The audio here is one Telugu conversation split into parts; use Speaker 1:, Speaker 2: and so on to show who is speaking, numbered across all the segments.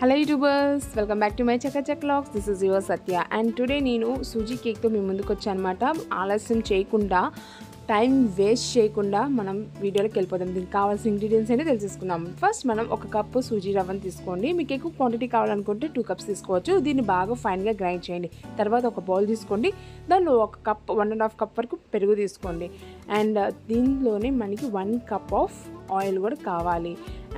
Speaker 1: Hello YouTubers, welcome back to my Chakachak Vlogs. This is your Satya and today నేను సూజీ కేక్ తో మీ ముందుకు వచ్చానన్నమాట. ఆలస్యం చేయకుండా టైం వేస్ట్ చేయకుండా మనం వీడియోలోకి వెళ్ళిపోదాం. దీనికి కావాల్సిన ఇంగ్రీడియెంట్స్ ఏంటో తెలుసుకుందాం. ఫస్ట్ మనం ఒక కప్పు సూజీ రవ్వను తీసుకోండి. మీకు ఎక్కువ క్వాంటిటీ కావాలనుకుంటే 2 కప్స్ తీసుకోవచ్చు. దీన్ని బాగా ఫైన్గా గ్రైండ్ చేయండి. తర్వాత ఒక బౌల్ తీసుకోండి. దానిలో ఒక కప్ 1.5 కప్ వరకు పెరుగు తీసుకోండి. అండ్ దీనిలోనే మనకి 1 కప్ ఆఫ్ ఆయిల్ కూడా కావాలి.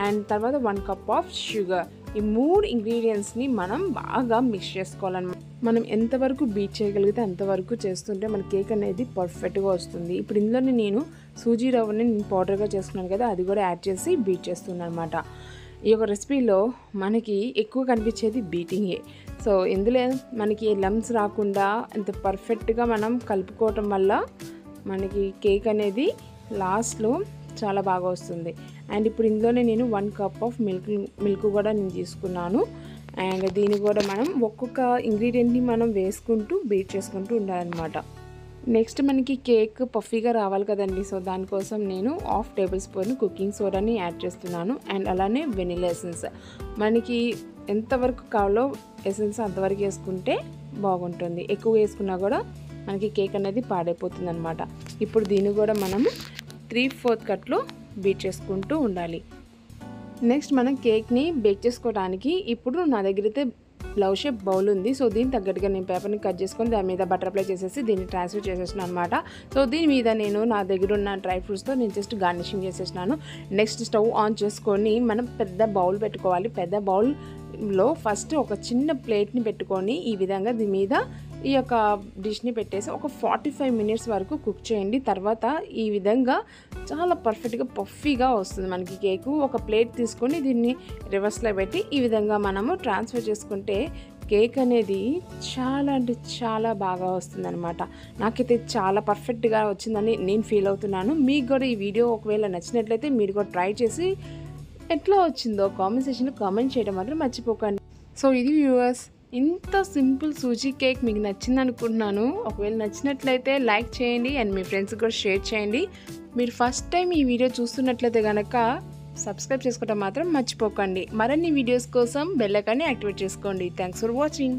Speaker 1: అండ్ తర్వాత 1 కప్ ఆఫ్ షుగర్. ఈ 3 ఇంగ్రీడియంట్స్ని మనం బాగా మిక్స్ చేసుకోవాలన్నమాట. మనం ఎంతవరకు బీట్ చేయగలిగితే అంతవరకు చేస్తుంటే మన కేక్ అనేది పర్ఫెక్ట్గా వస్తుంది. ఇప్పుడు ఇందులోనే నేను సూజీ రవ్వని పౌడర్గా చేసుకున్నాను కదా, అది కూడా యాడ్ చేసి బీట్ చేస్తున్నాను అనమాట. ఈ యొక్క రెసిపీలో మనకి ఎక్కువ కనిపించేది బీటింగే. సో ఇందులో మనకి లమ్స్ రాకుండా ఎంత పర్ఫెక్ట్గా మనం కలుపుకోవటం వల్ల మనకి కేక్ అనేది లాస్ట్లో చాలా బాగా వస్తుంది. అండ్ ఇప్పుడు ఇందులోనే నేను 1 కప్ ఆఫ్ మిల్క్ కూడా నేను తీసుకున్నాను. అండ్ దీన్ని కూడా మనం ఒక్కొక్క ఇంగ్రీడియంట్ని మనం వేసుకుంటూ బీట్ చేసుకుంటూ ఉండాలన్నమాట. నెక్స్ట్ మనకి కేక్ పఫీగా రావాలి కదండి. సో దానికోసం నేను 1/2 టేబుల్ స్పూన్ కుకింగ్ సోడాని యాడ్ చేస్తున్నాను. అండ్ అలానే వెనిలా ఎసెన్స్. మనకి ఎంతవరకు కావాలో ఎసెన్స్ అంతవరకు వేసుకుంటే బాగుంటుంది. ఎక్కువ వేసుకున్నా కూడా మనకి కేక్ అనేది పాడైపోతుంది అనమాట. ఇప్పుడు దీన్ని కూడా మనము 3/4 కట్లో బీట్ చేసుకుంటూ ఉండాలి. నెక్స్ట్ మనం కేక్ని బేక్ చేసుకోవడానికి ఇప్పుడు నా దగ్గర అయితే లవ్ షేప్ బౌల్ ఉంది. సో దీనికి తగ్గట్టుగా నేను పేపర్ని కట్ చేసుకొని దాని మీద బటర్ అప్లై చేసేసి దీన్ని ట్రాన్స్ఫర్ చేసేసినాను అనమాట. సో దీని మీద నేను నా దగ్గర ఉన్న డ్రై ఫ్రూట్స్తో నేను జస్ట్ గార్నిషింగ్ చేసేసినాను. నెక్స్ట్ స్టవ్ ఆన్ చేసుకొని మనం పెద్ద బౌల్ పెట్టుకోవాలి. పెద్ద బౌల్లో ఫస్ట్ ఒక చిన్న ప్లేట్ని పెట్టుకొని ఈ విధంగా దీని మీద ఈ యొక్క డిష్ని పెట్టేసి ఒక 45 మినిట్స్ వరకు కుక్ చేయండి. తర్వాత ఈ విధంగా చాలా పర్ఫెక్ట్గా పఫీగా వస్తుంది మనకి కేకు. ఒక ప్లేట్ తీసుకొని దీన్ని రివర్స్లో పెట్టి ఈ విధంగా మనము ట్రాన్స్ఫర్ చేసుకుంటే కేక్ అనేది చాలా అంటే చాలా బాగా వస్తుంది అనమాట. నాకైతే చాలా పర్ఫెక్ట్గా వచ్చిందని నేను ఫీల్ అవుతున్నాను. మీకు కూడా ఈ వీడియో ఒకవేళ నచ్చినట్లయితే మీరు కూడా ట్రై చేసి ఎట్లా వచ్చిందో కామెంట్ సెక్షన్లో కామెంట్ చేయడం మాత్రం మర్చిపోకండి. సో ఇది వ్యూవర్స్, ఇంత సింపుల్ సూజీ కేక్ మీకు నచ్చింది అనుకుంటున్నాను. ఒకవేళ నచ్చినట్లయితే లైక్ చేయండి అండ్ మీ ఫ్రెండ్స్కి కూడా షేర్ చేయండి. మీరు ఫస్ట్ టైం ఈ వీడియో చూస్తున్నట్లయితే కనుక సబ్స్క్రైబ్ చేసుకోవడం మాత్రం మర్చిపోకండి. మరిన్ని వీడియోస్ కోసం బెల్ ఐకాన్ని యాక్టివేట్ చేసుకోండి. Thanks for watching.